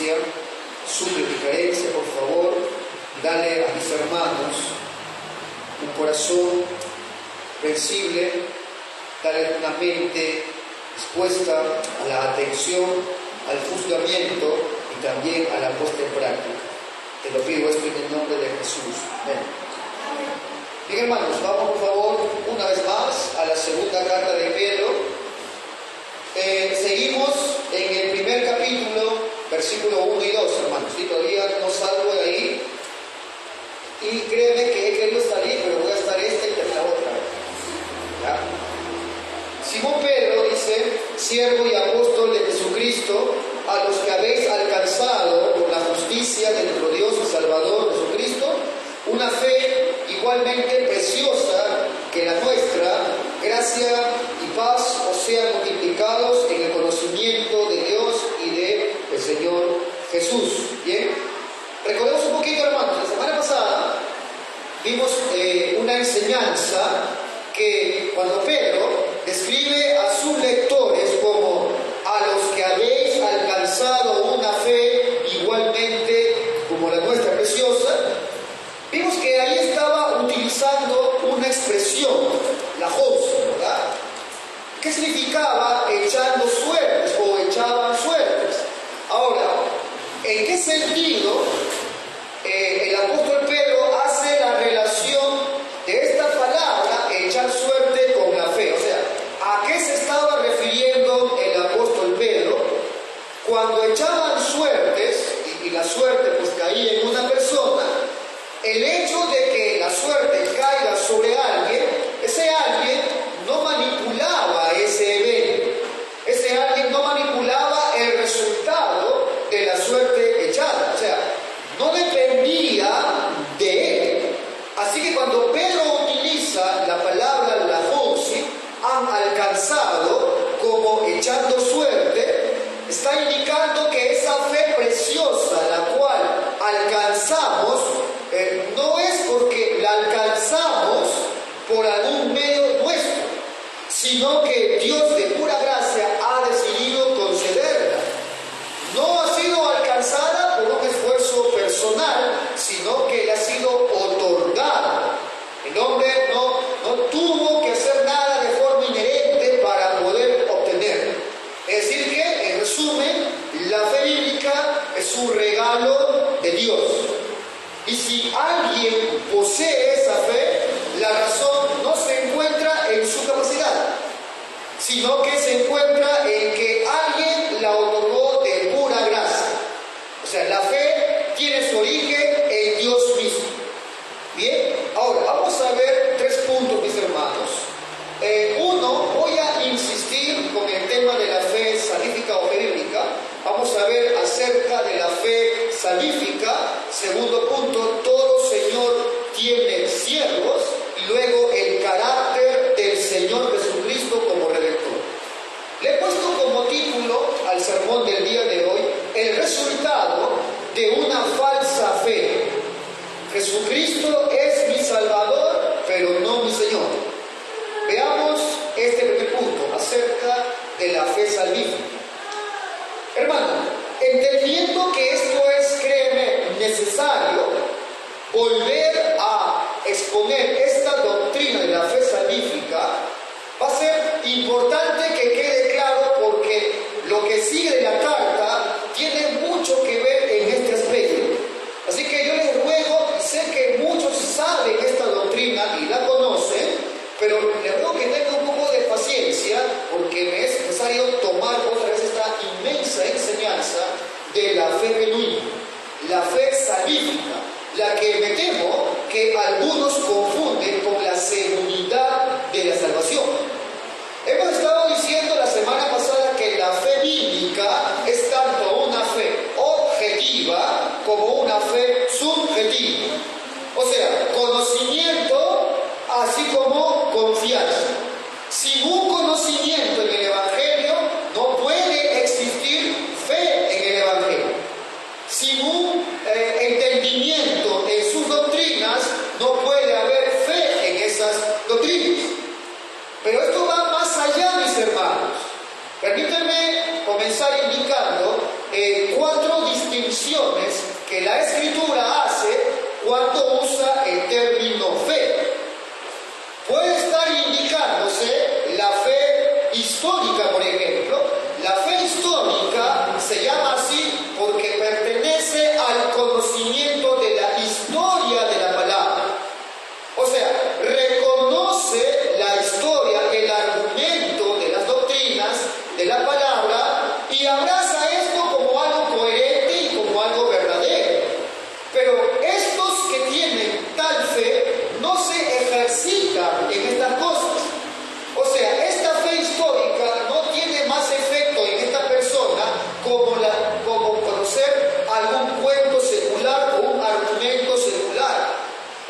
paciencia, suple mi carencia, por favor, dale a mis hermanos un corazón sensible, dale una mente dispuesta a la atención, al juzgamiento y también a la puesta en práctica. Te lo pido esto en el nombre de Jesús. Amén. Bien, hermanos, vamos por favor una vez más a la segunda carta de Pedro. Seguimos en el primer capítulo, versículo 1 y 2, hermanos. ¿Sí? Todavía no salgo de ahí. Y créeme que he querido estar ahí, pero voy a estar esta y la otra. ¿Ya? Simón Pedro dice: siervo y apóstol de Jesucristo, a los que habéis alcanzado por la justicia de nuestro Dios y Salvador Jesucristo, una fe igualmente preciosa que la nuestra, gracia y paz os sean multiplicados en el conocimiento de Dios y de el Señor Jesús. Bien, recordemos un poquito, hermanos. La semana pasada vimos una enseñanza que cuando Pedro describe a sus lectores como a los que habéis alcanzado una fe igualmente como la nuestra preciosa, vimos que ahí estaba utilizando una expresión, la host, ¿verdad? ¿Qué significaba echando suertes o echaban suertes? Ahora, ¿en qué sentido el apóstol Pedro hace la relación de esta palabra, echar suerte, con la fe? O sea, ¿a qué se estaba refiriendo el apóstol Pedro cuando echaban suertes y la suerte pues caía en una persona? El hecho de que la suerte caiga sobre alguien, ese alguien no manipulaba ese evento, ese alguien no manipulaba el resultado de la suerte echada, o sea, no dependía de él. Así que cuando Pedro utiliza la palabra lahosi, han alcanzado como echando suerte, está indicando que esa fe preciosa, la cual alcanzamos, no es porque la alcanzamos por algún medio nuestro, sino que Dios de pura gracia ha decidido concederla. No ha sido alcanzada por un esfuerzo personal, sino que le ha sido otorgada. El hombre no tuvo que hacer nada de forma inherente para poder obtenerla. Es decir que, en resumen, la fe bíblica es un regalo de Dios. Y si alguien posee esa fe, la razón no se encuentra en su capacidad, sino que se encuentra en que alguien la otorgó de pura gracia. O sea, la fe tiene su origen en Dios mismo. Bien, ahora vamos a ver 3 puntos, mis hermanos. Uno, voy a insistir con el tema de la fe salvífica o fe bíblica. Vamos a ver acerca de la fe salvífica. Segundo punto, todo Señor tiene siervos. Y luego el carácter del Señor Jesucristo como Redentor. Le he puesto como título al sermón del día de hoy: el resultado de una falsa fe. Jesucristo es mi Salvador, pero no mi Señor. Veamos este primer punto acerca de la fe salvífica. Hermano, entendiendo que esto es, créeme, necesario volver a exponer esta doctrina de la fe salvífica, va a ser importante que quede claro, porque lo que sigue de la carta tiene mucho que ver en este aspecto. Así que yo les ruego, y sé que muchos saben esta doctrina y la conocen, pero les ruego que tengan un poco de paciencia, porque me es necesario tomar otra vez esta inmensa enseñanza de la fe genuina, la fe salvífica, la que me temo que algunos confunden con la seguridad de la salvación. Hemos estado diciendo la semana pasada que la fe bíblica es tanto una fe objetiva como una fe subjetiva. O sea, conocimiento así como confianza. Sin un conocimiento en el Evangelio no puede existir fe en el Evangelio. Sin un entendimiento en sus doctrinas no puede haber fe en esas doctrinas. Pero esto va más allá, mis hermanos. Permítanme comenzar indicando 4 distinciones distinciones que la Escritura hace cuando usa el término fe. Puede estar indicándose la fe histórica, por ejemplo. La fe histórica se llama así porque pertenece al conocimiento de la historia de la palabra. O sea, reconoce la historia, el argumento de las doctrinas de la palabra y abraza esto como algo coherente y como algo verdadero. Pero estos que tienen tal fe no se ejercitan en estas cosas. O sea, esta fe histórica no tiene más efecto en esta persona como conocer algún cuento secular o un argumento secular.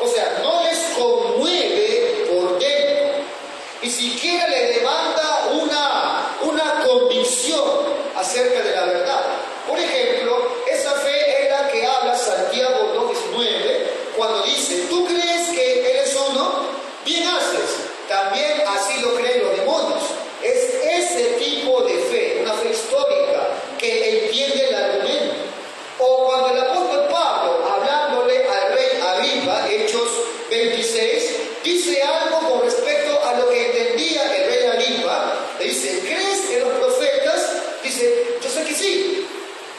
O sea, no les conmueve por dentro, ni siquiera le levanta una convicción acerca de la verdad. Por ejemplo, esa fe es la que habla Santiago 2:19, cuando dice: ¿tú crees que Él es uno? Bien haces, también así lo creen los demonios. Es ese tipo de fe, una fe histórica que entiende el argumento. O cuando el apóstol Pablo, hablándole al rey Agripa, Hechos 26, dice algo con respecto a lo que entendía el rey Agripa, le dice: ¿crees en los profetas? Dice: yo sé que sí.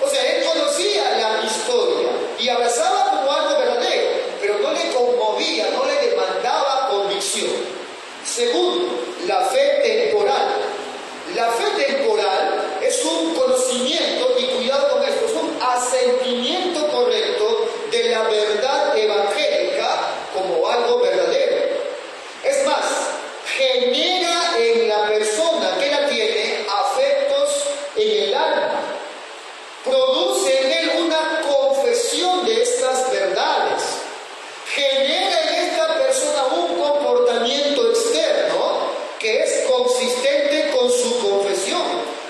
O sea, él conocía la historia y abrazaba como algo verdadero, pero no le conmovía, no le demandaba convicción. Segundo, la fe temporal. La fe temporal es un conocimiento, y cuidado con esto, es un asentimiento correcto de la verdad evangélica como algo verdadero. Es más, genera en la persona que la tiene afectos en el alma. Produce en él una confesión de estas verdades. Genera en esta persona un comportamiento externo que es consistente con su confesión.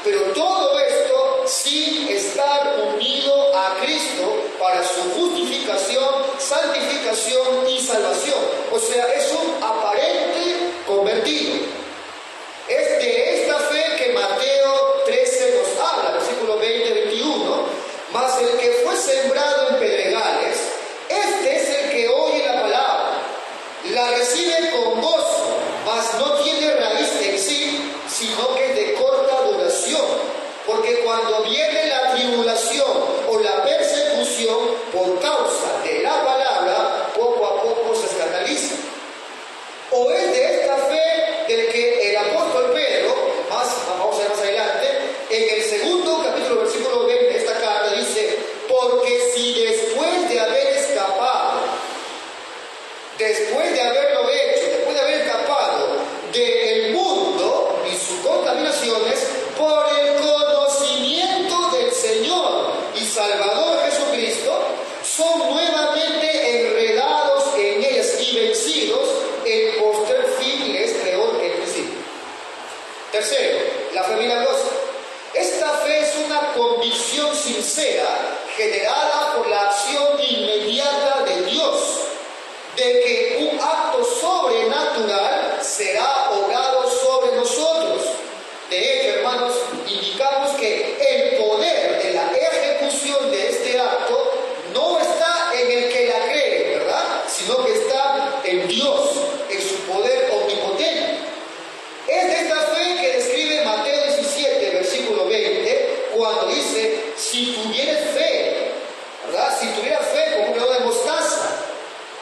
Pero todo esto sin estar unido a Cristo para su justificación, santificación y salvación. O sea, es un aparente convertido. Es de esta fe que Mateo 13 nos habla, versículo 20-21. Mas el que fue sembrado en pedregales, este es el que oye la palabra, la recibe con gozo, mas no tiene raíz en sí, sino que es de corta duración. Porque cuando viene la tribulación o la persecución por causa de la palabra, poco a poco se escandaliza. O es de esta fe del que el apóstol Pedro, vamos a ver más adelante, en el segundo capítulo, versículo 20 de esta carta, dice: porque si después de haber escapado, después de haberlo hecho, después de haber escapado del mundo y sus contaminaciones, por el conocimiento del Señor y Salvador Jesucristo, son nuevamente enredados en ellas y vencidos, el postrer fin les creó el principio. Tercero, la fe milagrosa. Esta fe es una convicción sincera generada por la acción inmediata de Dios, de que un acto sobrenatural será obrado sobre nosotros. De hecho, hermanos, indicamos que el poder de la ejecución de este acto no está en el que la cree, ¿verdad? Sino que está en Dios, en su poder omnipotente. Es de esta fe que describe Mateo 17, versículo 20, cuando dice: si tuvieres fe, ¿verdad? Si tuvieras fe como un grano de mostaza,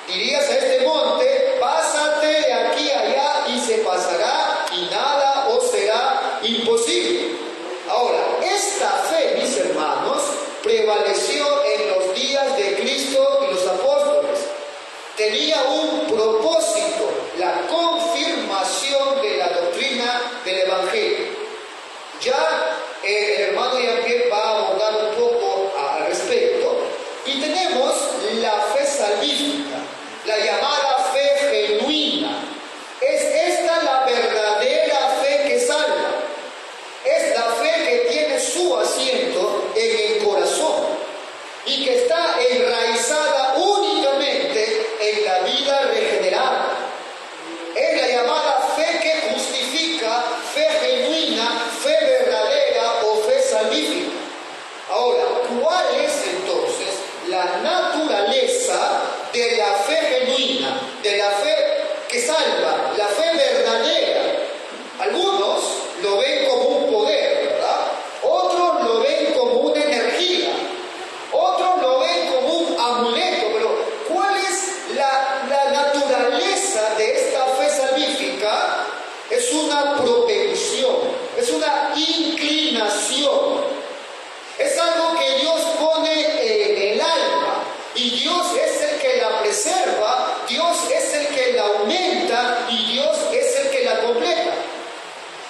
dirías a este monte: pásate de aquí a allá, y se pasará, y nada os será imposible. Ahora, esta fe, mis hermanos, prevaleció en los días de Cristo y los apóstoles. Tenía un propósito: la confirmación de la doctrina del Evangelio. Ya el hermano Jean-Pierre va a abordar un poco al respecto. Y tenemos la fe salvífica, la llamada fe genuina. Es esta la verdadera fe que salva. Es la fe que tiene su asiento en el corazón y que está enraizada únicamente en la vida regenerada. Es la llamada fe que justifica, fe genuina, fe verdadera o fe salvífica. Ahora, ¿cuál es entonces la naturaleza de la fe genuina, de la fe que salva, la fe verdadera. Algunos lo ven como un poder, ¿verdad? Otros lo ven como una energía, otros lo ven como un amuleto, pero ¿cuál es la naturaleza de esta fe salvífica? Es una propensión, es una inclinación, es algo que Dios pone en el alma y Dios es el que la preserva, Dios es el que la aumenta y Dios es el que la completa.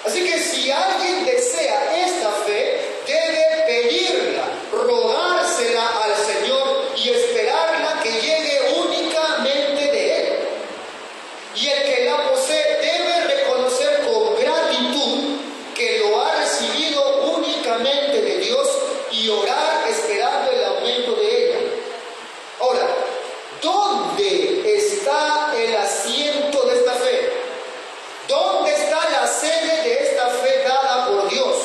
Así que si alguien desea esta fe, debe pedirla, rogársela al Señor y esperarla que llegue únicamente de Él. Y el que la posee debe reconocer con gratitud que lo ha recibido únicamente de Dios y orar esperando el aumento de ella. Ahora, ¿dónde está el asiento de esta fe? ¿Dónde está la sede de esta fe dada por Dios?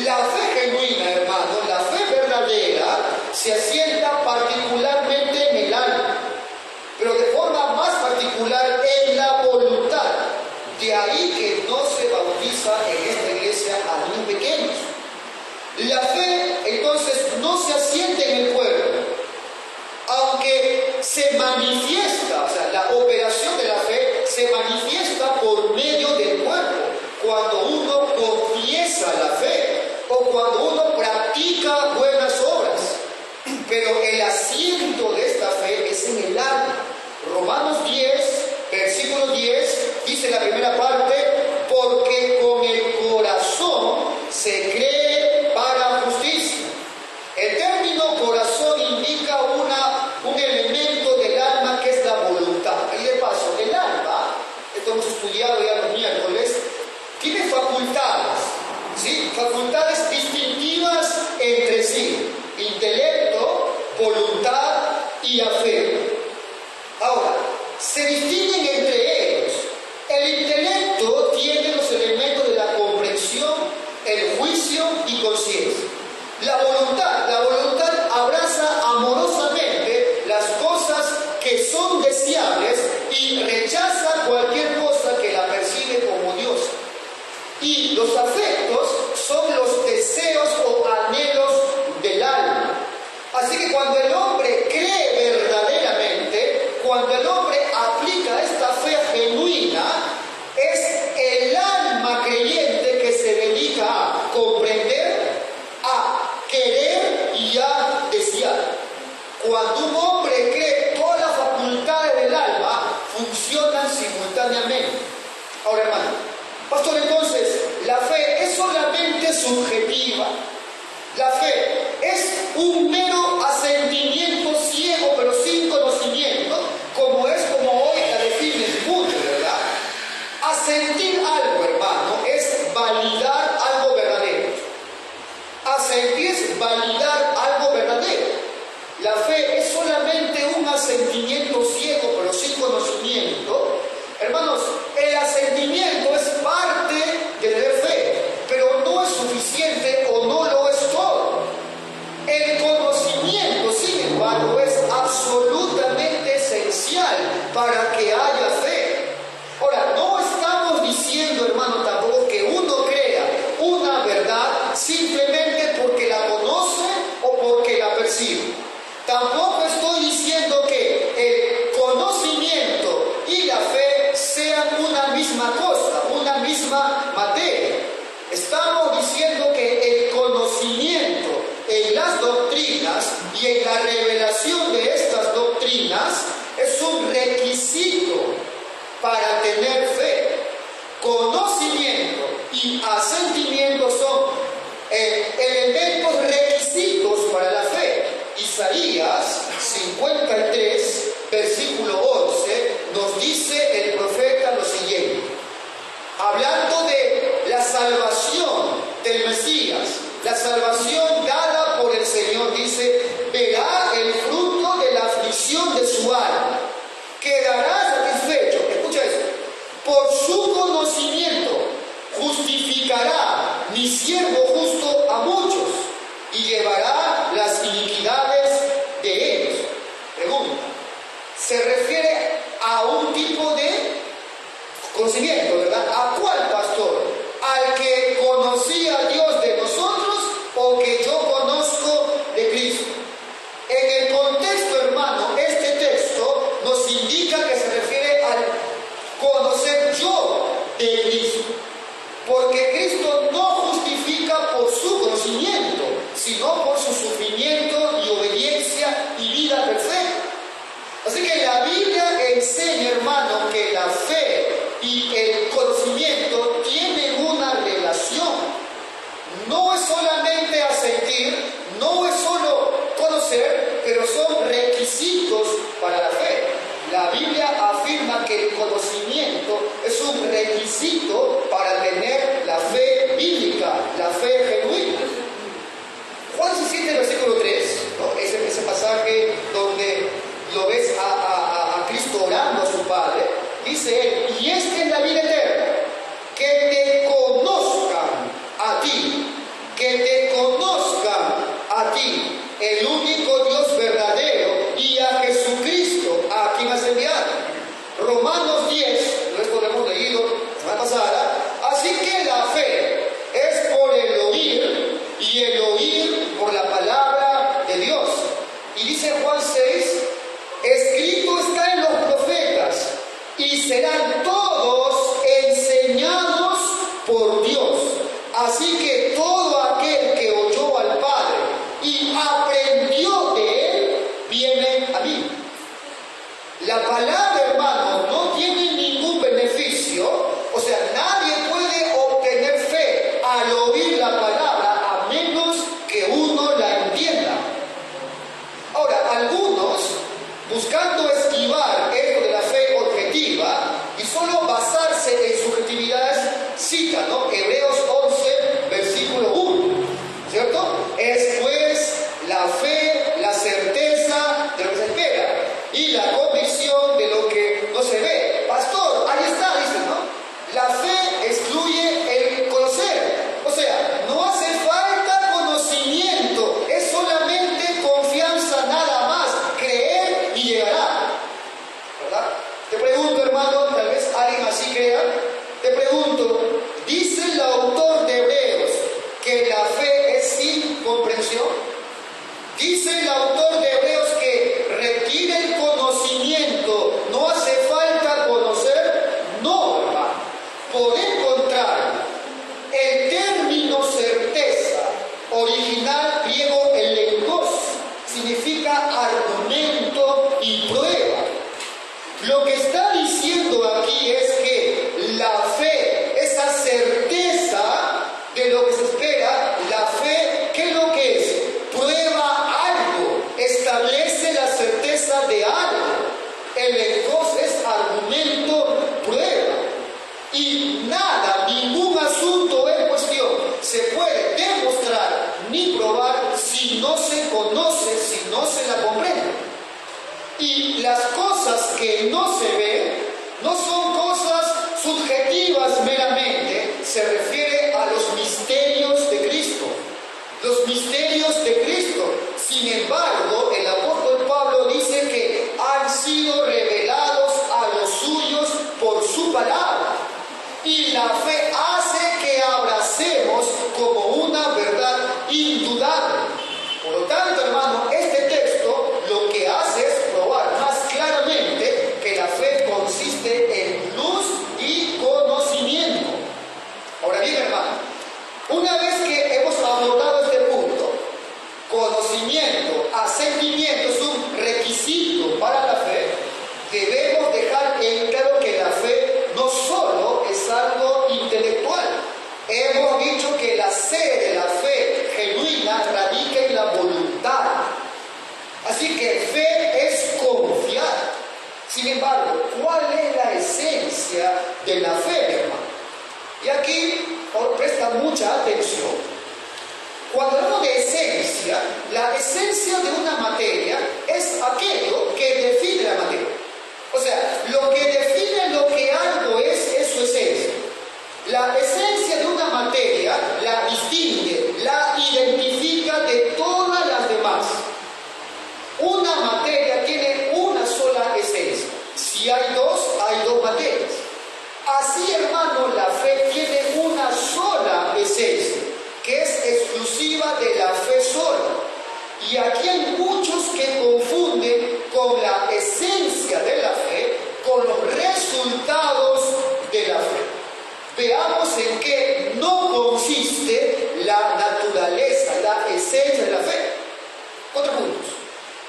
La fe genuina, hermano, la fe verdadera, se asienta particularmente en el alma, pero de forma más particular en la voluntad. De ahí que no se bautiza en esta iglesia a niños pequeños. La fe, entonces, no se asienta en el cuerpo, aunque se manifiesta, o sea, la operación de la fe se manifiesta por medio del cuerpo, cuando uno confiesa la fe o cuando uno practica buenas obras. Pero el asiento de esta fe es en el alma. Romanos 10, versículo 10, dice la primera parte, porque con el corazón se cree para justicia. El término corazón indica un elemento del alma que es la voluntad. Y de paso, el alma, esto hemos estudiado ya los miércoles, tiene facultades, ¿sí? Facultades distintivas entre sí: intelecto, voluntad y afecto. Ahora, se distinguen entre ellos. El intelecto tiene los elementos de la comprensión, el juicio y conciencia. La voluntad abraza amorosamente las cosas que son deseables y rechaza cualquier cosa que la percibe como diosa. Y los afectos son los deseos o anhelos del alma. Así que cuando el hombre cree verdaderamente, cuando el hombre aplica esta fe genuina, es el alma creyente que se dedica a comprender, a querer y a desear. Cuando un hombre cree, todas las facultades del alma funcionan simultáneamente. Ahora, hermano, pastor, entonces, la fe es solamente subjetiva. La fe es un mero asentimiento ciego, pero sin conocimiento, como hoy la define el mundo, ¿verdad? Asentir algo, hermano, es validar algo verdadero. Asentir es validar algo verdadero. La fe es solamente un asentimiento ciego, pero sin conocimiento. Hermanos, el asentimiento es parte de tener fe, pero no es suficiente o no lo es todo. El conocimiento, sin embargo, es absolutamente esencial para que haya fe. Ahora, no estamos diciendo, hermano, tampoco que uno crea una verdad simplemente porque la conoce o porque la percibe. Tampoco estoy diciendo que el conocimiento y la fe sean una misma cosa, una misma materia. Estamos diciendo que el conocimiento en las doctrinas y en la revelación de estas doctrinas es un requisito para tener fe. Conocimiento y asentimiento son elementos requisitos para la fe. Isaías 53, versículo 11, nos dice el profeta lo siguiente, hablando de la salvación del Mesías, la salvación dada por el Señor, dice, verá el fruto de la aflicción de su alma, quedará satisfecho, escucha eso, por su conocimiento justificará mi siervo justo a muchos y llevará las iniquidades de oír no es solo conocer, pero son requisitos para la fe. La Biblia afirma que el conocimiento es un requisito para tener la fe bíblica, la fe genuina. Juan 17, versículo 3, ¿no? Ese pasaje donde lo ves a Cristo orando a su Padre, dice él, y esta es la vida eterna, que te conozcan a ti, el único Dios verdadero, y a Jesucristo, a quien has enviado. Romanos 10, esto lo hemos leído la semana pasada, así que la fe es por el oír, y el oír por la palabra de Dios. Y dice Juan 6, escrito está en los profetas, y serán todos enseñados por Dios. Así que todo aquel que oyó al Padre y aprendió de él, viene a mí. La palabra, hermano, no tiene ningún beneficio, o sea, nadie puede obtener fe al oír la palabra a menos que uno la entienda. Ahora, algunos, buscando esquivar esto de la fe objetiva y solo basarse en subjetividades, citan, ¿no? Hebreos 11, versículo 1, ¿cierto? Es pues la fe, la certeza de lo que se espera y la convicción de lo que no se ve. Pastor, ahí está, dicen, ¿no? La fe excluye el conocer. O sea, no hace falta conocimiento, es solamente confianza nada más, creer y llegará. ¿Verdad? Te pregunto, hermano, tal vez alguien así crea, te pregunto, ¿dice el autor de Hebreos que la fe es sin comprensión? Dice el autor de Hebreos que requiere el conocimiento, no hace falta conocer. No, hermano. Por el contrario, el término certeza, original griego elenkos, significa argumento y prueba. Lo que está diciendo aquí es que la fe, esa certeza de lo que se espera, la fe, ¿qué es lo que es? Prueba algo, establece la certeza de algo. El encos es argumento, prueba. Y nada, ningún asunto en cuestión se puede demostrar ni probar si no se conoce, si no se la comprende. Y las cosas que no se ven no son cosas subjetivas meramente, se refiere a los misterios de Cristo. Los misterios de Cristo. Sin embargo, el apóstol Pablo dice que han sido revelados a los suyos por su palabra. Y la fe hace que abracemos como una verdad indudable. Por lo tanto, hermano, este texto lo que hace es probar más claramente que la fe consiste en luz y conocimiento. Ahora bien, hermano, una vez que hemos abordado este punto, conocimiento, asentimiento es un requisito para la fe, debemos dejar en claro que la fe no solo es algo intelectual. Hemos dicho que la sede de la fe genuina radica en la voluntad. Así que fe es confiar. Sin embargo, ¿cuál es la esencia de la fe, hermano? Y aquí presta mucha atención. Cuando hablamos de esencia, la esencia de una materia es aquello que define la materia. O sea, lo que define lo que algo es su esencia. La esencia de una materia la distingue, la identifica de todas las demás. Una materia tiene una sola esencia. Si hay dos materias. Así, hermano, la fe tiene una sola esencia, que es exclusiva de la fe sola. Y aquí hay muchos que confunden con la esencia de la fe, con los resultados de la fe. Veamos en qué no consiste la naturaleza, la esencia de la fe. 4 puntos.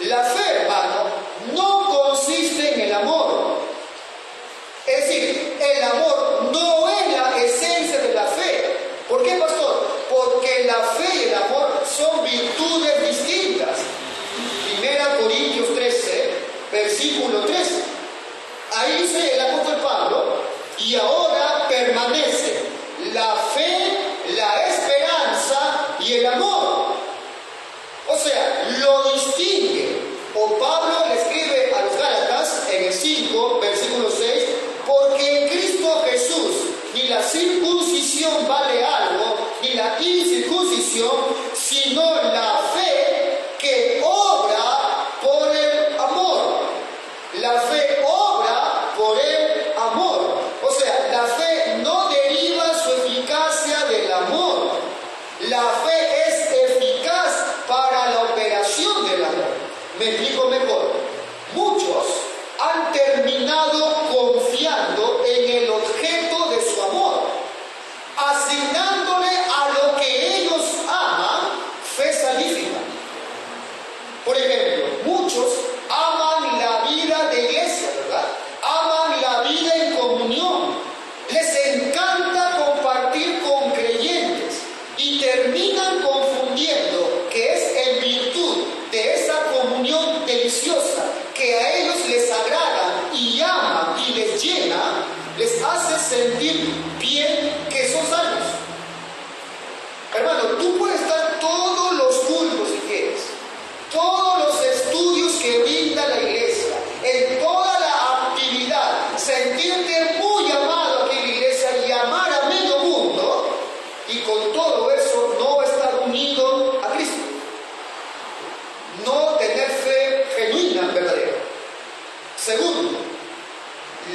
La fe, hermano, no consiste en el amor. Es decir, el amor no es la esencia de la fe. ¿Por qué, pastor? Porque la fe y el amor son virtudes Me explico mejor. Muchos han terminado confiando en el objeto de su amor, asignándole a lo que ellos aman fe salvífica. Por ejemplo, muchos aman la vida de iglesia, ¿verdad? Aman la vida en comunión. Les encanta compartir con creyentes y terminan confundiendo que es en virtud de esa comunión deliciosa que a ellos les agrada y aman y les llena, les hace sentir bien que son salvos. Hermano, tú puedes estar todos los cultos si quieres, todos los estudios que brinda la iglesia, en toda la actividad, sentirte muy amado aquí en la iglesia y amar a medio mundo, y con todo eso no estar unido a Cristo. No tener fe genuina, verdadera. Segundo,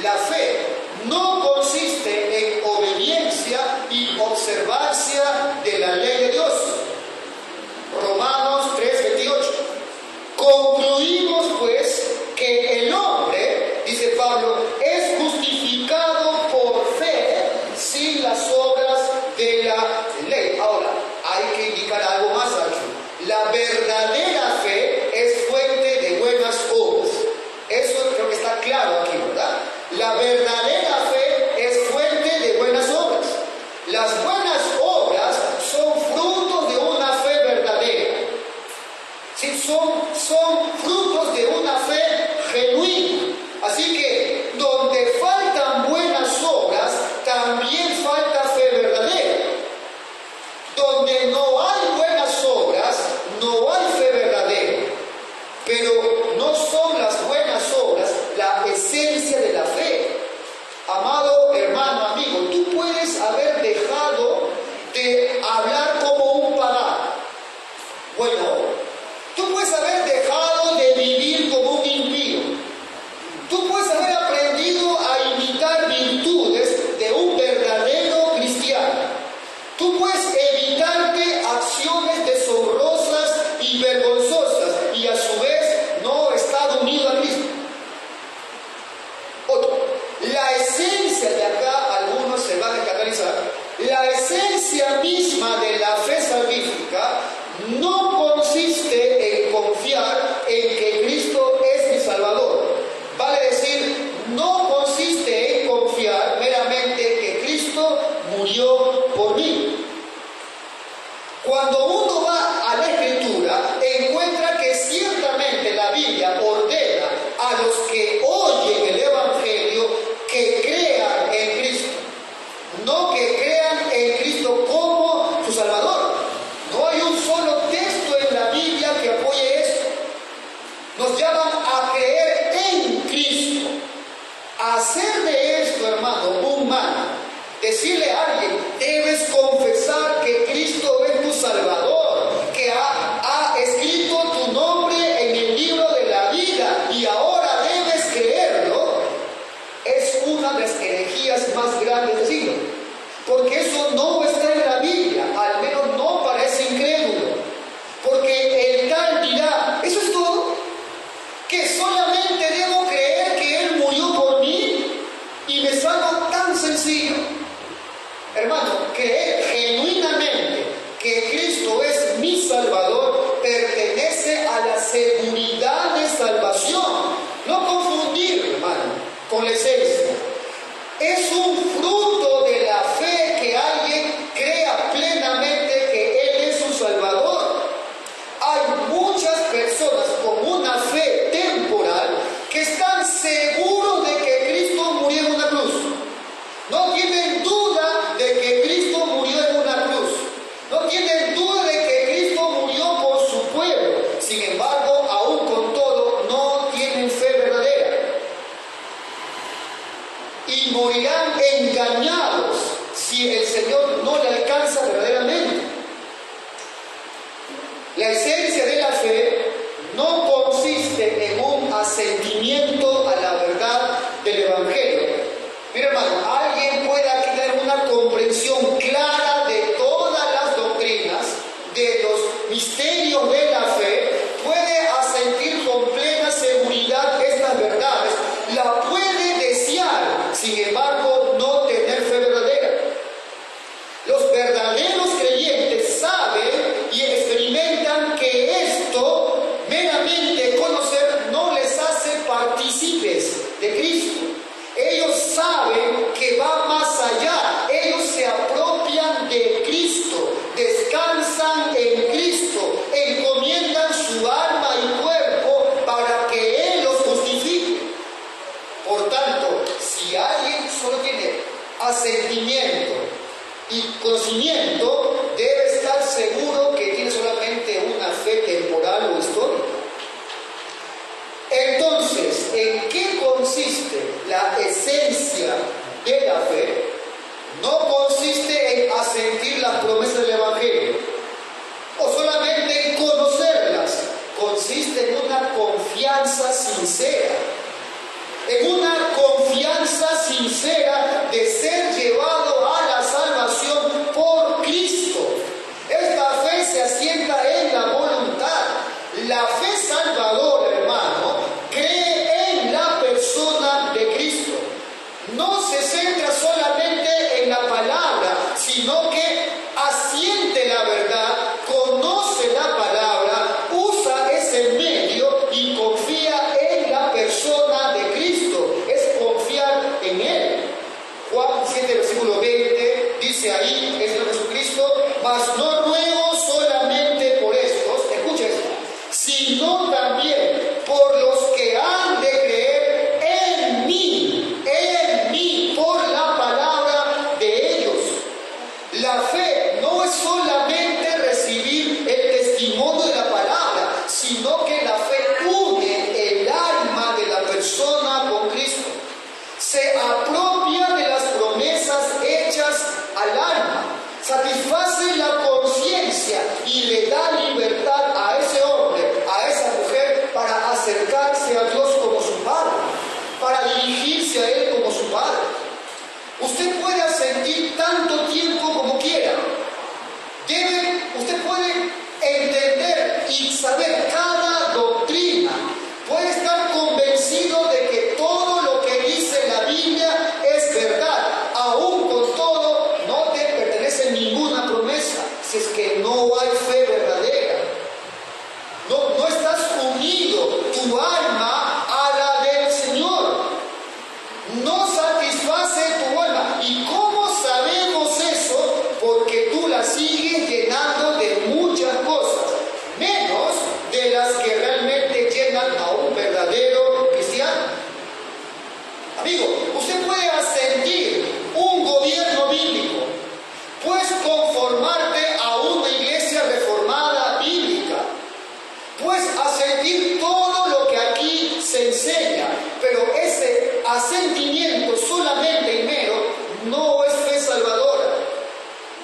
la fe no consiste en obediencia y observancia de la ley de Dios. Romanos 3:28. Concluimos pues que el hombre, dice Pablo, es justificado por fe sin las obras de la ley. Ahora, hay que indicar algo más aquí. La verdadera fe es fuente de buenas obras. Eso creo que está claro aquí, ¿verdad? La verdadera fe es fuente de buenas obras. Las buenas obras son frutos de una fe verdadera. Sí, son frutos de una fe genuina. Así que donde faltan buenas obras, también falta fe verdadera. Donde no hay buenas obras, no hay fe verdadera. Pero no son las buenas obras la esencia de la fe. Amado hermano, amigo, tú puedes haber dejado de hablar como un pagano. Bueno, tú puedes haber dejado de vivir como un impío. Tú puedes haber aprendido a imitar virtudes de un verdadero cristiano. Tú puedes evitarte acciones deshonrosas y vergonzosas y a su vez no estar unido a Cristo. Otro, la esencia de acá, algunos se van a escandalizar, la esencia misma de la fe salvífica no consiste en confiar en que Cristo es mi Salvador. Vale decir, no consiste en confiar meramente que Cristo murió por mí. Cuando uno va a la Escritura, encuentra que ciertamente la Biblia ordena a los que oyen el Evangelio que crean en Cristo. No que crean en Cristo como su Salvador. No hay un solo texto en la Biblia que apoye esto. Nos llaman a creer en Cristo. Hacer de esto, hermano, un mal. Decirle a alguien, debes confesar que Cristo es tu Salvador, que ha escrito tu nombre en el libro de la vida y ahora debes creerlo, es una de las herejías más grandes del siglo. Porque eso no está en la Biblia, al menos no parece incrédulo. Porque el tal dirá, ¿eso es todo? ¿Que solamente debo creer que Él murió por mí y me salvo tan sencillo? Hermano, creer genuinamente que Cristo es mi Salvador pertenece a la seguridad de salvación. No confundir, hermano, con la esencia. Es un fruto de la fe que alguien crea plenamente que Él es su Salvador. Hay muchas personas con una fe temporal que están seguros de que Cristo murió en una cruz. No tienen duda de que Cristo murió en una cruz. No tienen duda de que Cristo murió por su pueblo. Sin embargo, aún con todo, no tienen fe verdadera. Y morirán engañados de Cristo. Ellos saben que va más allá. Ellos se apropian de Cristo, descansan en Cristo, encomiendan su alma y cuerpo para que Él los justifique. Por tanto, si alguien solo tiene asentimiento y conocimiento, debe estar seguro que tiene solamente una fe temporal o histórica. Entonces, ¿en qué consiste la esencia de la fe? No consiste en asentir las promesas del Evangelio o solamente en conocerlas. Consiste en una confianza sincera. En una confianza sincera de ser llevado a la salvación por Cristo. Esta fe se asienta en la voluntad. La fe salvadora, hermano, cree en la persona de Cristo. No se centra solamente en la palabra, sino que asiente la verdad, conoce la palabra, usa ese medio y confía en la persona de Cristo. Es confiar en Él. Juan 7, versículo 20, dice ahí el Señor Jesucristo: mas no ruego solamente por estos, escucha esto, sino también por los que han de creer en mí, por la palabra de ellos. La fe no es solamente recibir el testimonio de la palabra, sino que la fe une el alma de la persona con Cristo. Se apropia de las promesas hechas al alma, satisface la conciencia y le da libertad a ese hombre, a esa mujer, para acercarse a Dios como su Padre, para dirigirse a Él como su Padre. Usted puede asentir tanto tiempo como quiera. Usted puede entender y saber cada doctrina. Puede estar convencido de que todo lo que dice la Biblia es verdad. Aún con todo, no te pertenece ninguna promesa, si es que no hay fe verdadera. No estás unido tu alma a la del Señor. No satisface tu alma. ¿Y cómo sabemos eso? Porque tú la sigues llenando de muchas cosas, menos de las que realmente llenan a un verdadero cristiano. Amigo, usted puede asentir un gobierno bíblico, puedes conformarte a una iglesia reformada bíblica, puedes asentir todo lo que aquí se enseña, pero ese asentimiento solamente y mero no es fe salvadora.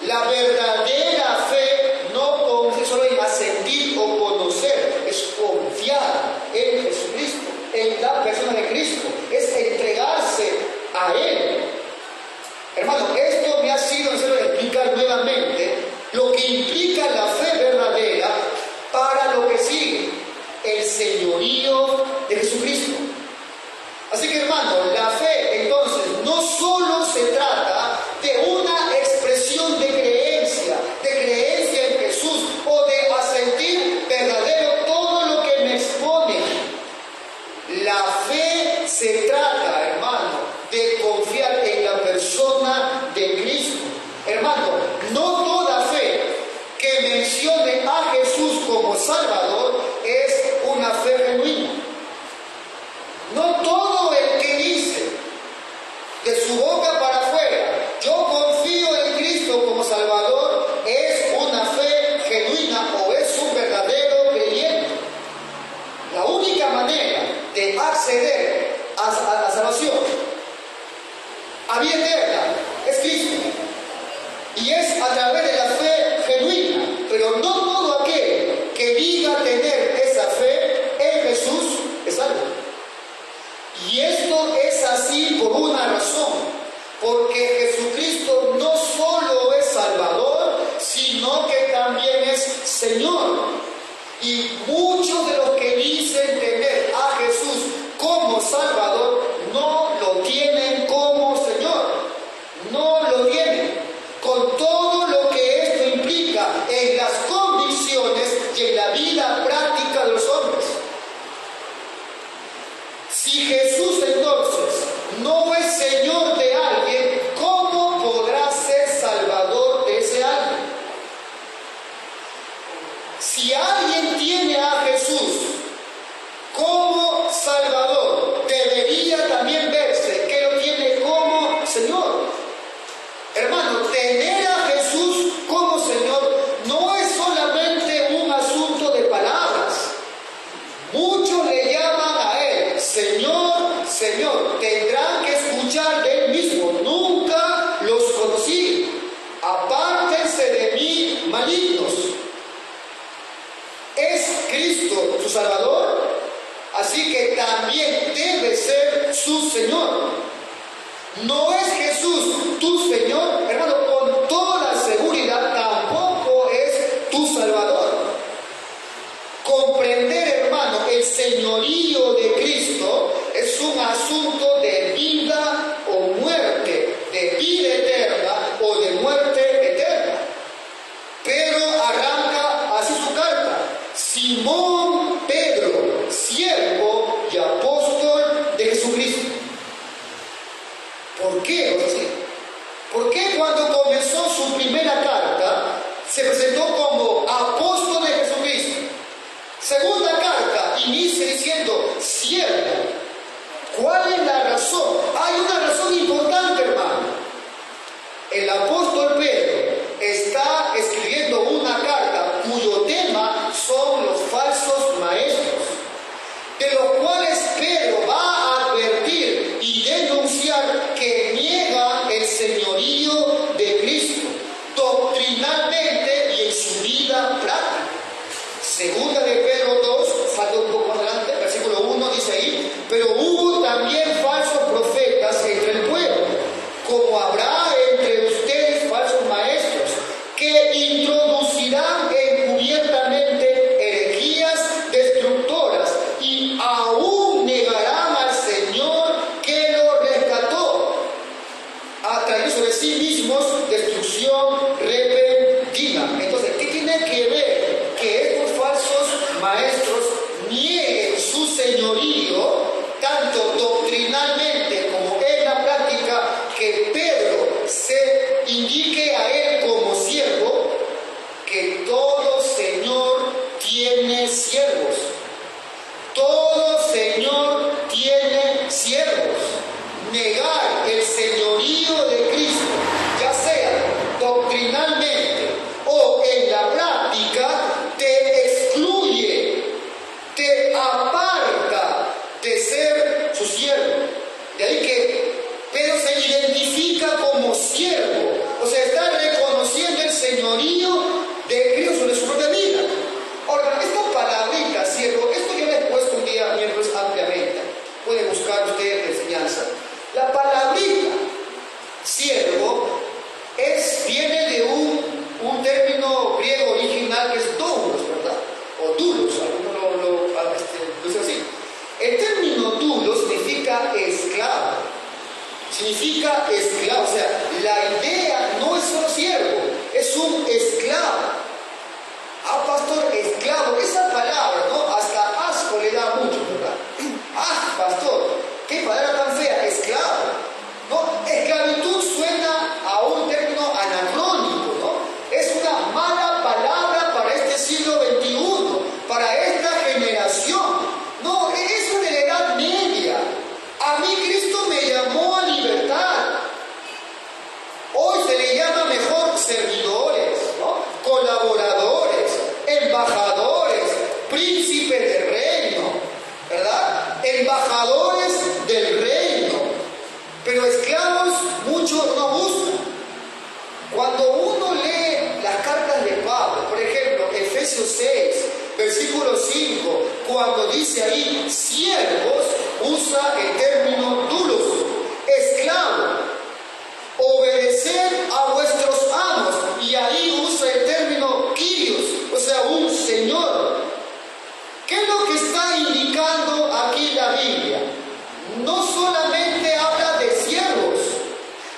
La verdadera fe no consiste solo en asentir o conocer, es confiar en Jesucristo, en la persona de Cristo, es entregarse a Él. Hermano, esto me ha sido necesario explicar nuevamente lo que implica la fe verdadera para lo que sigue, el señorío de Jesucristo. Así que, hermano, la fe entonces no solo se trata de una expresión de creencia en Jesús o de asentir verdadero todo lo que me expone. La fe se trata, hermano, de confiar en la persona de Cristo. Hermano, no toda fe que mencione a Jesús como Salvador es una fe genuina. No todo el que dice de su boca para afuera, yo confío en Cristo como Salvador, es una fe genuina o es un verdadero creyente. La única manera de acceder a la salvación, a vida eterna, es Cristo. Y es a través de la fe genuina, pero no todo aquel que diga tener esa fe en Jesús es salvo. Y esto es así por una razón, porque Jesucristo no solo es Salvador, sino que también es Señor. Y muchos de los que dicen tener a Jesús como Salvador no lo tienen como Señor, no lo tienen. Con todo lo que Muchos le llaman a él, Señor, Señor. Tendrán que escuchar de él mismo. Nunca los conocí. Apártense de mí, malignos. ¿Es Cristo su Salvador? Así que también debe ser su Señor. ¿No es Jesús tu Señor? Hermano, con toda seguridad tampoco es tu Salvador. Comprender, hermano, el señorío de Cristo es un asunto de vida o muerte, de vida eterna o de muerte eterna. Pedro arranca así su carta. Simón Pedro, siervo y apóstol de Jesucristo. ¿Por qué? ¿Por qué cuando comenzó su primera carta se presentó como apóstol de Jesucristo? Segunda carta inicia diciendo siervo. ¿Cuál es la razón? Hay una razón importante, hermano. El apóstol Pedro está escribiendo una carta cuyo tema son los falsos maestros, de los cuales Pedro va a advertir y denunciar que niegan el señorío de Cristo, doctrinalmente y en su vida práctica. Segunda de Pedro 2, falta un poco más adelante, versículo 1 dice ahí, pero hubo también falsos profetas entre el pueblo, como habrá entre ustedes falsos maestros, que introducirán encubiertamente herejías destructoras y aún negarán al Señor que lo rescató, atrayendo sobre sí mismos destrucción repentina. Entonces, ¿qué tiene que ver que estos falsos maestros nieguen su señorío, tanto doctrinalmente como en la práctica, que Pedro se indique a él como siervo? Que todo Señor tiene siervos. Todo Señor tiene siervos. Negar el señorío de Cristo, ya sea doctrinalmente o en la práctica, te excluye, te aparta de ser su siervo. De ahí que Pedro se identifica como siervo, o sea, está reconociendo el señorío de Cristo sobre su propia vida. Ahora, esta palabrita, siervo, esto yo le he puesto un día miércoles ampliamente. Pueden buscar ustedes la enseñanza. La palabrita siervo viene de un término griego original que es doulos, ¿verdad? O dulos, algunos lo dicen así. El término dulo significa esclavo. Significa esclavo, o sea, la idea no es solo siervo, es un esclavo. Ah, pastor, esclavo, esa palabra, ¿no? Hasta asco le da mucho, ¿verdad? Ah, pastor, qué palabra tan fea, esclavo, ¿no? Esclavitud suena a un término anacrónico, ¿no? Es una mala palabra para este siglo XXI, para esta generación. No, eso de la Edad Media. A mí Cristo me llamó a libertad. Hoy se le llama mejor servidores, ¿no? Colaboradores, embajadores, príncipes del reino, ¿verdad? Embajadores del reino. Pero esclavos muchos no buscan. Cuando uno lee las cartas de Pablo, por ejemplo, Efesios 6, versículo 5, cuando dice ahí siervos, usa el término dulos, esclavo, obedecer a vuestros amos, y ahí usa el término kyrios, o sea, un señor. ¿Qué es lo que está indicando aquí la Biblia? No solamente habla de siervos,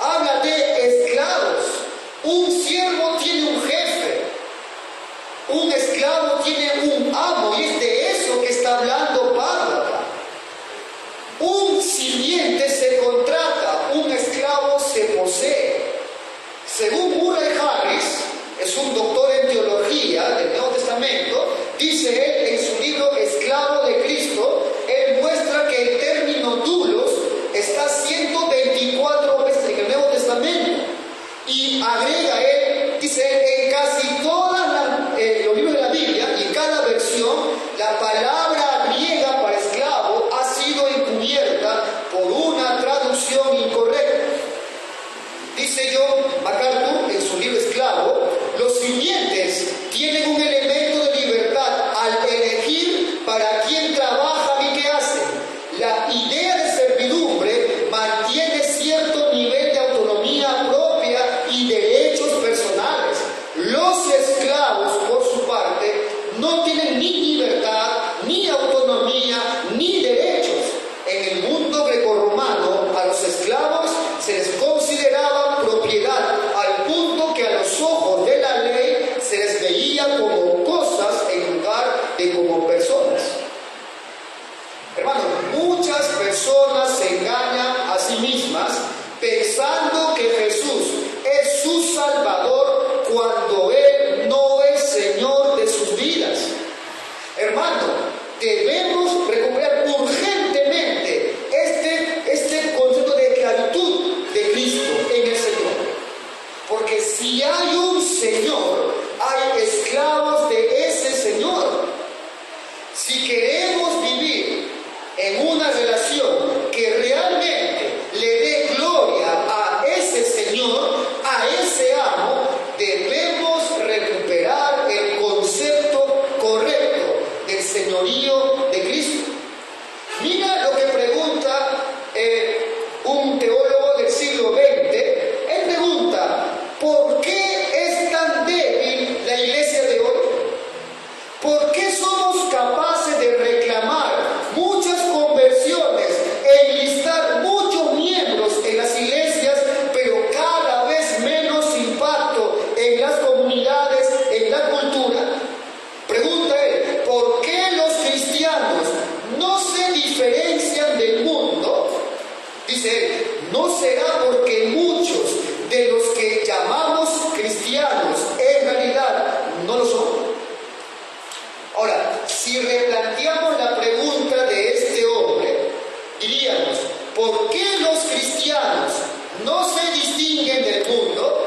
habla de esclavos. Un siervo tiene un jefe, un esclavo tiene un amo, y es de eso que está hablando Pablo acá. Un sirviente se contrata, un esclavo se posee. Según Murray Harris, es un doctor en teología del Nuevo Testamento, dice pensando que Jesús es su Salvador cuando Él no es Señor de sus vidas. Hermano, debemos recuperar urgentemente este concepto de esclavitud de Cristo en el Señor. Porque si hay un Señor, hay esclavos de ese Señor. Si queremos vivir en una relación que realmente le dé gloria a ese Señor, a ese amo, debemos recuperar el concepto correcto del señorío de Cristo. Mira lo que pregunta un teólogo del siglo XX. Él pregunta, ¿por qué es tan débil la iglesia de hoy? ¿Por qué somos capaces de reclamar muchas conversiones e enlistar muchos miembros en las iglesias, pero cada vez menos impacto en las comunidades, en la cultura? Pregunta él, ¿por qué los cristianos no se diferencian del mundo? Dice él, ¿no será porque muchos de los que llamamos cristianos en realidad no lo son? Ahora, si replanteamos la pregunta de este hombre, diríamos, ¿por qué los cristianos no se distinguen del mundo?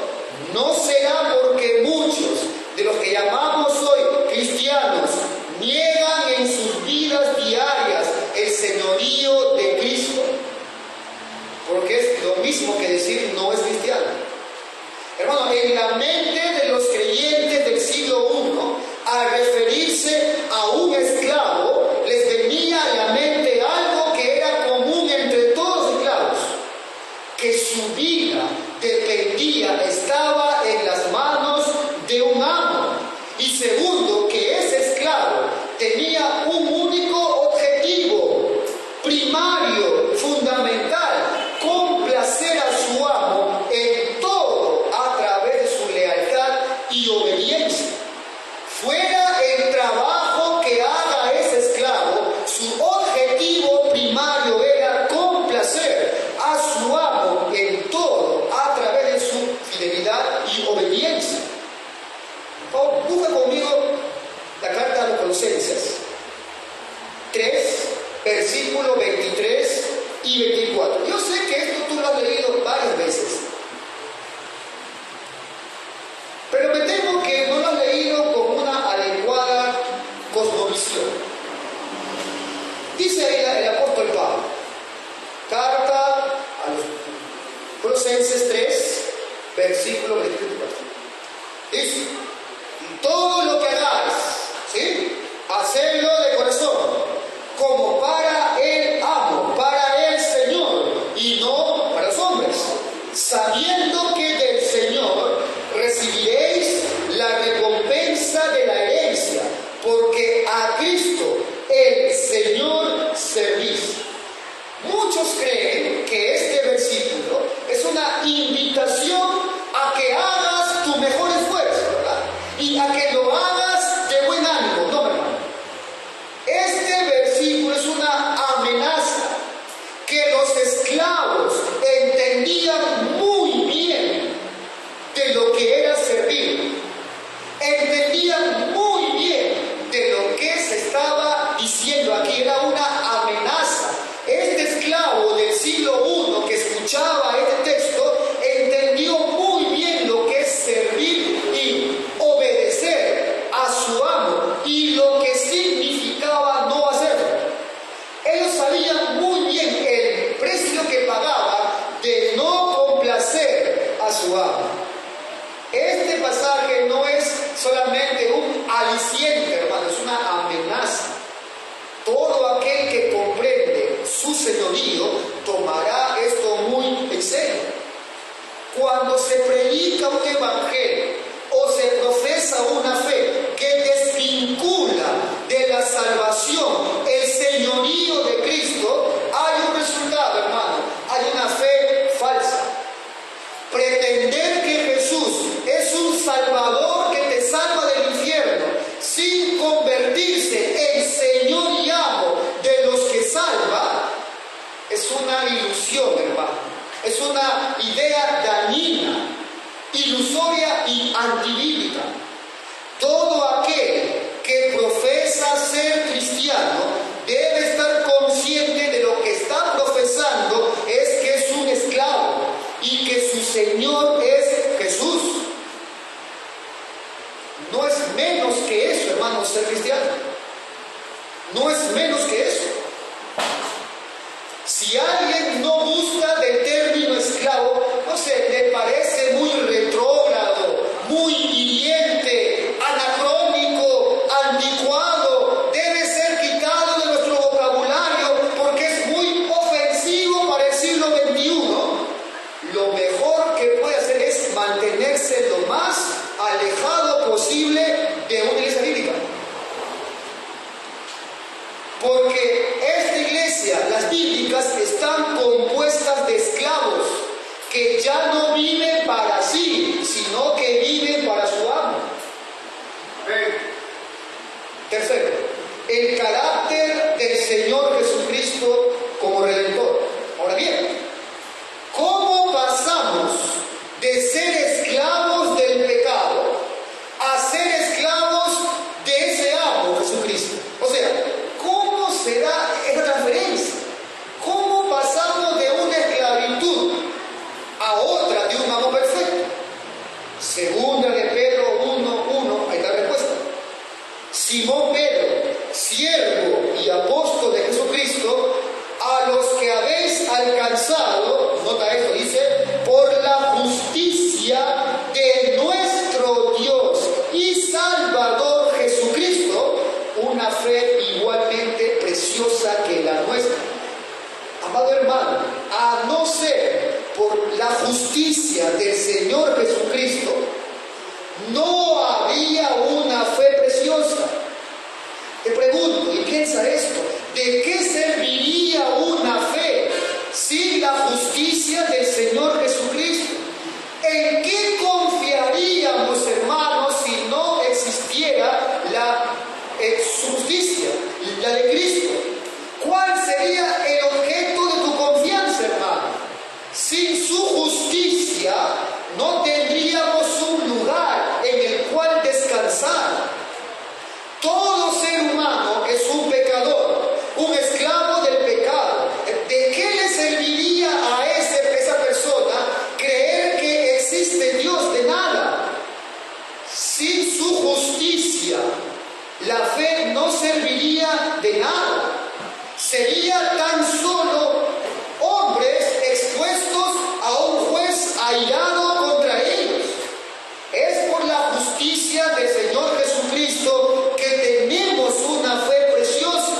¿No será porque muchos de los que llamamos hoy cristianos niegan en sus vidas diarias el señorío de Cristo? Porque es lo mismo que decir no es cristiano. Hermano, en la mente de los creyentes del siglo I, al referirse a un esclavo, les venía a la mente algo que era común entre todos los esclavos, que su vida dependía, estaba en las manos de un amo. Y segundo, que ese esclavo tenía un único objetivo, primario, fundamental, complacer a su amo en todo a través de su lealtad y obediencia. Fuera el trabajo que haga ese esclavo, su objetivo primario era complacer a su amo en todo a través de su fidelidad y obediencia. Busca conmigo la carta a los Colosenses 3, versículos 23 y 24. Yo sé que esto tú lo has leído varias veces, pero me temo que no lo has leído con una adecuada cosmovisión. Dice ahí el apóstol Pablo, carta a los Colosenses 3, versículo 24. Dice, todo lo que hagáis, ¿sí?, hacedlo de corazón, como para el amo, para el Señor, y no para los hombres, sabiendo que del Señor recibiréis la recompensa de la herencia, porque a Cristo el Señor servís. Muchos creen que este versículo es una invitación a que hagas tu mejor esfuerzo, ¿verdad? Y a que lo hagas de buen ánimo. No, hermano. Este versículo es una amenaza que los esclavos entendían muy bien de lo que era servir. Entendían muy bien de lo que se estaba diciendo aquí. Era una amenaza. Este esclavo del siglo I que escuchaba este texto entendió muy bien lo que es servir y obedecer a su amo y lo que significaba no hacerlo. Ellos sabían muy bien el precio que pagaba de no complacer a su amo. Este pasaje no es solamente un aliciente, hermano, es una amenaza. Todo aquel que comprende su señorío tomará esto muy en serio. Cuando se predica un evangelio o se profesa una fe que desvincula de la salvación el señorío de Cristo, hay un resultado, hermano. Hay una fe falsa. Pretender que Jesús es un salvador que te salva del infierno sin convertirse en Señor y amo de los que salva es una ilusión, hermano. Es es una idea dañina, ilusoria y antibíblica. Todo aquel que profesa ser cristiano debe estar consciente de lo que está profesando es que es un esclavo y que su Señor es Jesús. No es menos que eso, hermanos, ser cristiano. No es menos que eso. Si alguien no gusta del término esclavo, no sé, le parece muy retrógrado, muy hiriente, anacrónico, anticuado, debe ser quitado de nuestro vocabulario porque es muy ofensivo para el siglo XXI. Lo mejor que puede hacer es mantenerse lo más alejado posible de una iglesia bíblica. Porque esta iglesia, las bíblicas, están compuestas de esclavos que ya no viven para sí, sino que viven para su amo. Tercero, el carácter del Señor Jesucristo como Redentor. Ahora bien, ¿cómo pasamos de ser esclavos del pecado a ser esclavos de ese amo Jesucristo? O sea, ¿cómo se da esa transferencia? ¿Cómo pasamos de una esclavitud a otra de un amo perfecto? Segunda de Pedro 1:1, ahí está la respuesta. Simón Pedro, siervo y apóstol de Jesucristo, a los que habéis alcanzado, nota esto, dice, por la justicia de nuestro Dios y Salvador Jesucristo, una fe igualmente preciosa que la nuestra. Amado hermano, a no ser por la justicia del Señor Jesucristo, no había una fe preciosa. Te pregunto, y piensa esto, ¿de qué serviría una fe sin la justicia del Señor Jesucristo? ¿En qué confiaríamos, hermanos, si no existiera su justicia, la de Cristo? ¿Cuál sería el objeto de tu confianza, hermano? Sin su justicia no tendríamos un lugar en el cual descansar. Todo ser humano es un pecador, un esclavo del pecado. ¿De qué le serviría a esa persona creer que existe Dios? De nada. Sin su justicia, la fe no serviría de nada. Sería tan solo hombres expuestos a un juez airado contra ellos. Es por la justicia del Señor Jesucristo que tenemos una fe preciosa.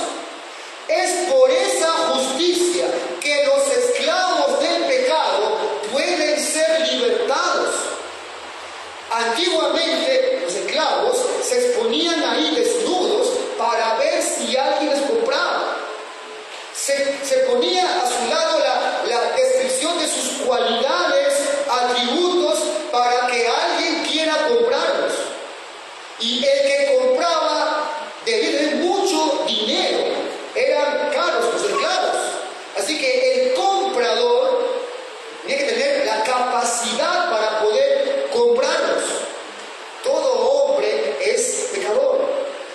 Es por esa justicia que los esclavos del pecado pueden ser libertados. Antiguamente los esclavos se exponían ahí desnudos para ver si alguien les compraba. Se ponía a su lado la descripción de sus cualidades, atributos, para que alguien quiera comprarlos. Y el que compraba debía tener mucho dinero, eran caros los esclavos. Así que el comprador tenía que tener la capacidad para poder comprarlos. Todo hombre es pecador,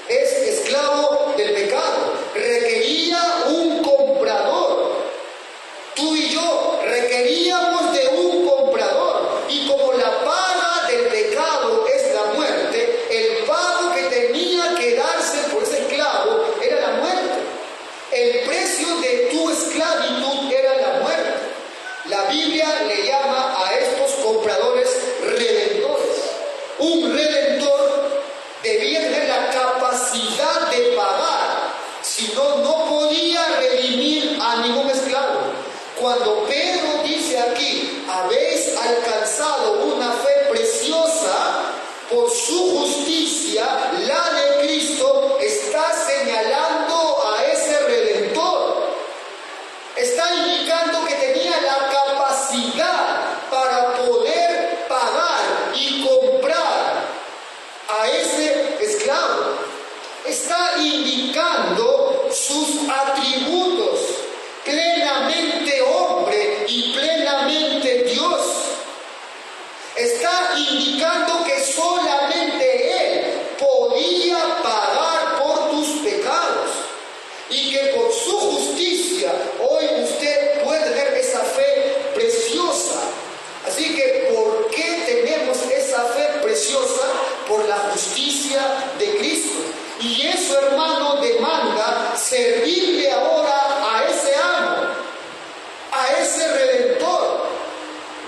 es esclavo del pecado, requería un comprador. Tú y yo requeríamos de un comprador, y como la paga del pecado es la muerte, el pago que tenía que darse por ese esclavo era la muerte. El precio de tu esclavitud era la muerte. La Biblia le llama a estos compradores redentores. Un redentor debía tener la capacidad de pagar, si no, no podía redimir a ningún esclavo. Cuando Pedro dice aquí, habéis alcanzado una fe preciosa por su justicia, la de Cristo, está señalando a ese redentor. Está indicando que tenía la capacidad para poder pagar y comprar a ese esclavo. Está indicando sus atributos, plenamente hombre y plenamente su justicia, hoy usted puede tener esa fe preciosa. Así que, ¿por qué tenemos esa fe preciosa? Por la justicia de Cristo. Y eso, hermano, demanda servirle ahora a ese amo, a ese Redentor.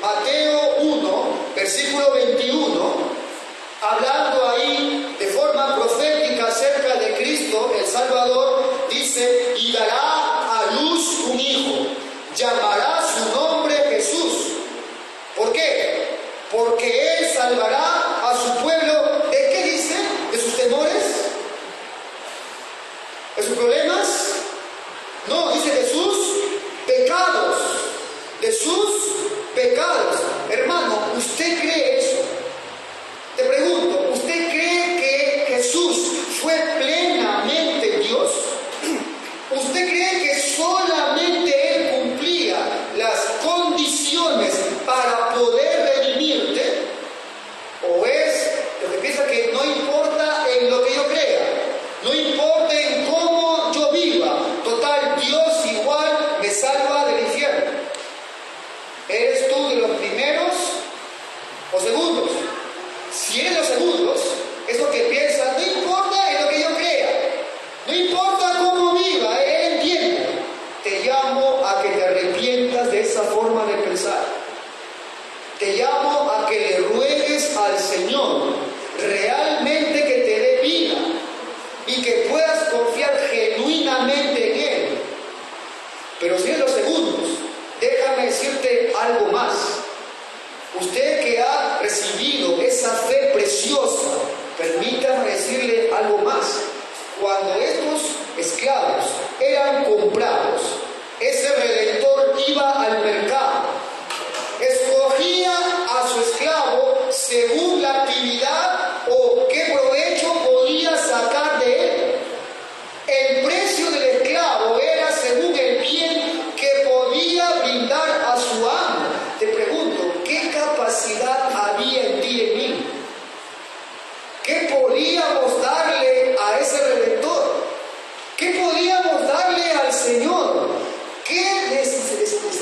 Mateo 1, versículo 21, hablando ahí de forma profética acerca de Cristo, el Salvador, dice: y dará a luz un hijo, llamará su nombre Jesús. ¿Por qué? Porque Él salvará a su pueblo, ¿de qué dice? ¿De sus temores? ¿De sus problemas? No, dice de sus pecados. De sus pecados. Hermano, ¿usted cree eso? Te pregunto, ¿usted cree que Jesús fue plenamente Dios? ¿Usted cree que solamente Él cumplía las condiciones para poder redimirte? ¿O es lo que piensa que no importa en lo que yo crea, no importa en cómo yo viva, total, Dios igual me salva del infierno? ¿Eres tú de los primeros o segundos? Si eres los segundos, es lo que piensa, no importa en lo que yo crea, no importa cómo viva, Él entiende. Te llamo a que te arrepientas de esa forma de pensar. Te llamo a que le ruegues al Señor realmente que te dé vida y que puedas confiar genuinamente en Él. Pero si eres los segundos, déjame decirte algo más. Usted que ha recibido esa fe preciosa, permítame decirle algo más. Cuando estos esclavos eran comprados, ese Redentor iba al mercado, escogía a su esclavo según la actividad o qué provecho podía sacar de él. El precio del esclavo era según el bien que podía brindar a su amo. Te pregunto, ¿qué capacidad había en ti y en mí? ¿Qué podíamos darle a ese Redentor? ¿Qué podíamos darle al Señor? ¿Qué necesitamos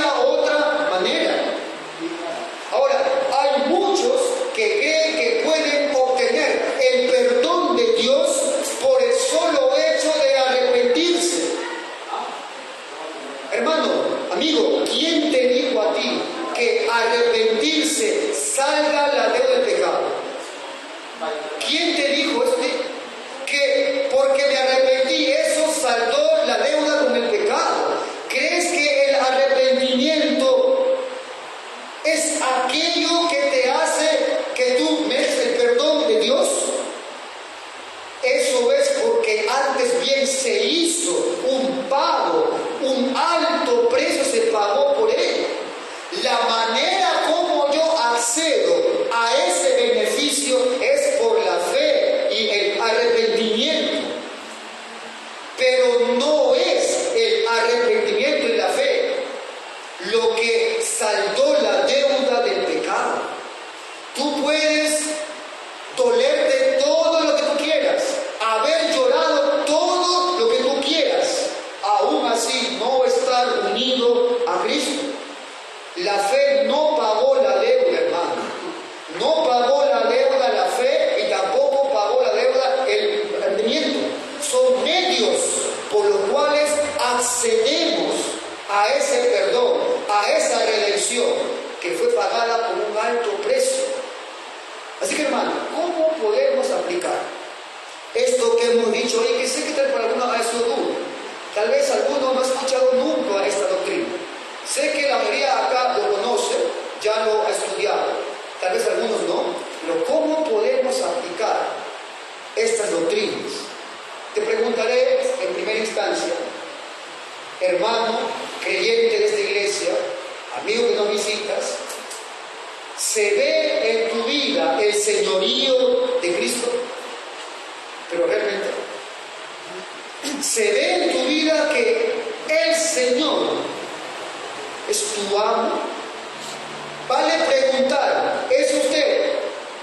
había otra manera. Ahora, hay muchos que creen que pueden obtener el perdón de Dios por el solo hecho de arrepentirse. Hermano, amigo, ¿quién te dijo a ti que arrepentirse salga la deuda del pecado? ¿Quién te dijo esto? Que porque me arrepentí, eso saldó la deuda con el pecado. ¿Crees que el arrepentimiento es aquello que te hace que tú mereces el perdón de Dios? Eso es porque antes bien se hizo un pago, un alto precio se pagó por él. La manera como yo accedo a ese beneficio es por la fe y el arrepentimiento. Pero no es el arrepentimiento y la fe lo que saldó la deuda del pecado. Tú puedes dolerte todo lo que tú quieras, haber llorado todo lo que tú quieras, aún así no estar unido a Cristo. La fe no pagó la deuda, hermano. No pagó la deuda la fe y tampoco pagó la deuda el arrepentimiento. Son medios por los cuales accedemos a ese perdón, a esa redención que fue pagada por un alto precio. Así que, hermano, ¿cómo podemos aplicar esto que hemos dicho hoy? Que sé que tal para algunos ha sido duro. Tal vez alguno no ha escuchado nunca esta doctrina. Sé que la mayoría acá lo conoce, ya lo ha estudiado. Tal vez algunos no. Pero ¿cómo podemos aplicar estas doctrinas? Te preguntaré en primera instancia, hermano, creyente de esta iglesia, amigo que nos visitas, ¿se ve en tu vida el señorío de Cristo? Pero realmente, ¿se ve en tu vida que el Señor es tu amo? Vale preguntar, ¿es usted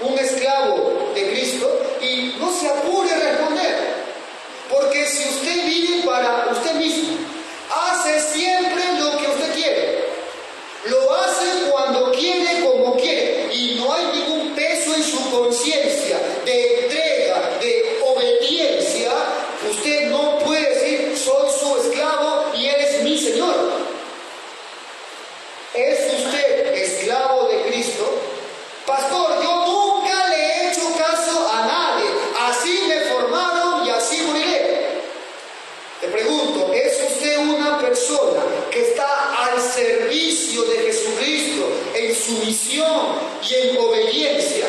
un esclavo de Cristo? Y no se apure a responder, porque si usted vive para usted mismo, hace siempre lo que usted quiere, lo hace cuando quiere, como quiere, y no hay ningún peso en su conciencia de entrega, de obediencia, usted no puede decir, soy su esclavo y él es mi Señor. ¿Es usted esclavo de Cristo? Pastor, yo nunca le he hecho caso a nadie, así me formaron y así moriré. Te pregunto, ¿es usted una persona que está al servicio de Jesucristo en su misión y en obediencia?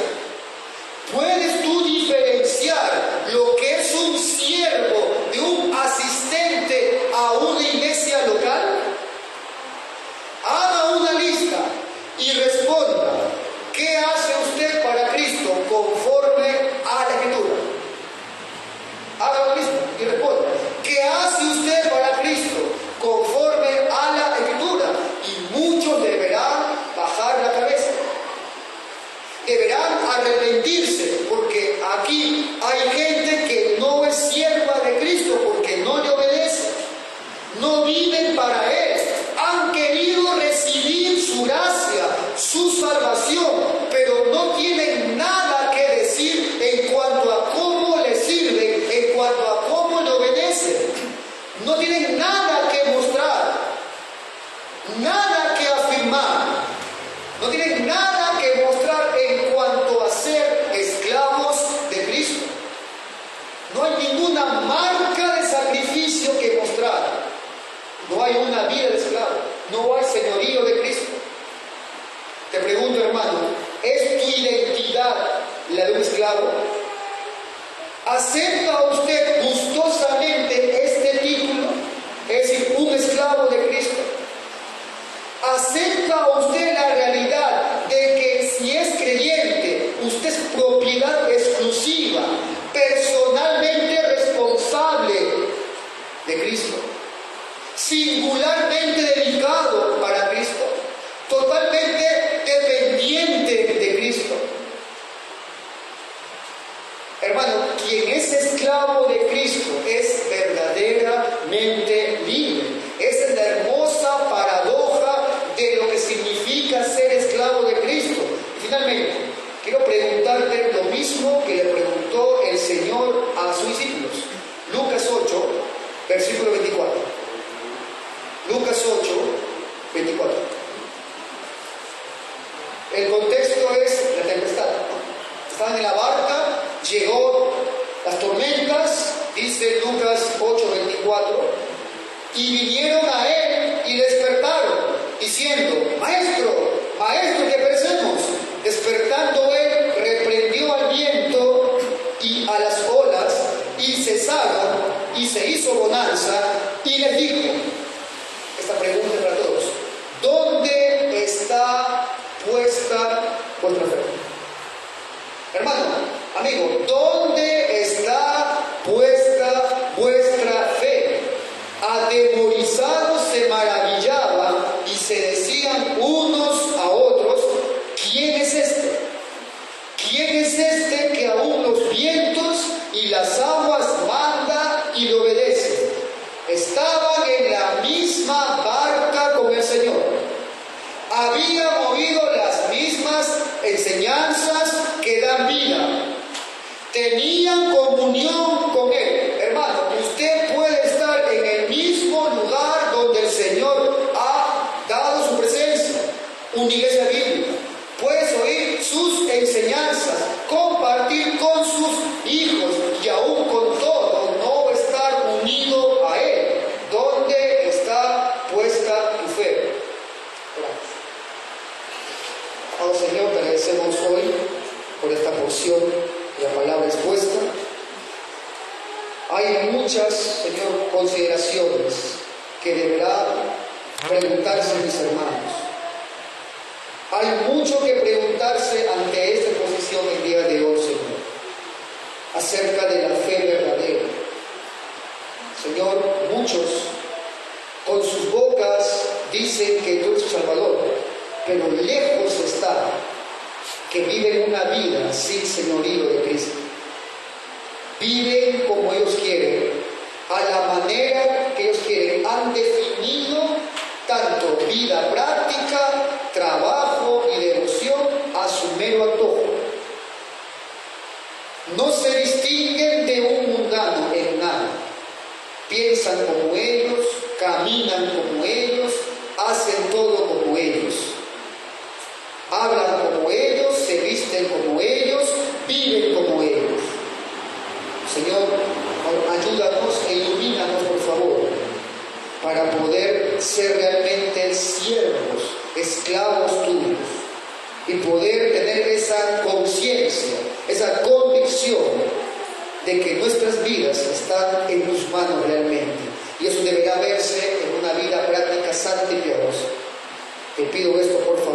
¿Puedes tú diferenciar lo que es un siervo de un asistente a una iglesia local? Haga una lista y responda, ¿qué hace usted para Cristo conforme a la Escritura? Haga una lista y responda, ¿qué hace usted para Cristo conforme a la Escritura? Y muchos deberán bajar la cabeza. Deberán arrepentirse, porque aquí hay gente que no es sierva de Cristo porque no le obedece. No viven para Él. Han querido recibir su gracia, su salvación, pero no tienen nada que decir en cuanto a cómo le sirven, en cuanto a cómo le obedecen. No tienen nada que mostrar, nada que afirmar, no tienen nada que mostrar en cuanto a ser esclavos de Cristo. No hay ninguna marca de sacrificio que mostrar. No hay una vida de esclavo, no hay señorío de Cristo. Te pregunto, hermano, ¿es tu identidad la de un esclavo? ¿Acepta usted gustosamente este título? Es decir, un esclavo de Cristo. ¿Acepta usted la realidad de que si es creyente, usted es propiedad exclusiva, personalmente responsable de Cristo? Singularmente El contexto es la tempestad. Estaban en la barca, llegó las tormentas, dice Lucas 8:24, y vinieron a él y despertaron, diciendo: Maestro, Maestro, ¿qué perecemos? Despertando él, reprendió al viento y a las olas, y cesaron, y se hizo bonanza, y les dijo, esta pregunta es para todos: ¿dónde está puesta vuestra fe? Hermano, amigo, ¿dónde está puesta vuestra fe? Atemorizados se maravillaban y se decían unos a otros: ¿quién es este? ¿Quién es este que aún los vientos y las aguas manda y le obedece? Estaban en la misma barca con el Señor. Habían oído las mismas enseñanzas que dan vida. Tenían comunión con Él. Hermano, usted puede estar en el mismo lugar donde el Señor ha dado su presencia, una iglesia bíblica. Puedes oír sus enseñanzas, compartir con sus hijos y aún con todo no estar unido a Él. ¿Dónde está puesta tu fe? Gracias. Oh Señor, te agradecemos hoy por esta porción de la palabra expuesta. Hay muchas, Señor, consideraciones que deberá preguntarse mis hermanos. Hay mucho que preguntarse ante esta exposición el día de hoy, Señor, acerca de la fe verdadera. Señor, muchos con sus bocas dicen que tú eres su Salvador, pero lejos está que viven una vida sin señorío de Cristo. Viven como ellos quieren, a la manera que ellos quieren. Han definido tanto vida práctica, trabajo y devoción a su mero antojo. No se distinguen de un mundano en nada. Piensan como ellos, caminan como ellos, hacen todo como ellos. Hablan como ellos, se visten como ellos, viven como ellos. Señor, ayúdanos e ilumínanos, por favor, para poder ser realmente siervos, esclavos tuyos, y poder tener esa conciencia, esa convicción de que nuestras vidas están en tus manos realmente. Y eso deberá verse en una vida práctica santa y piadosa. Te pido esto, por favor.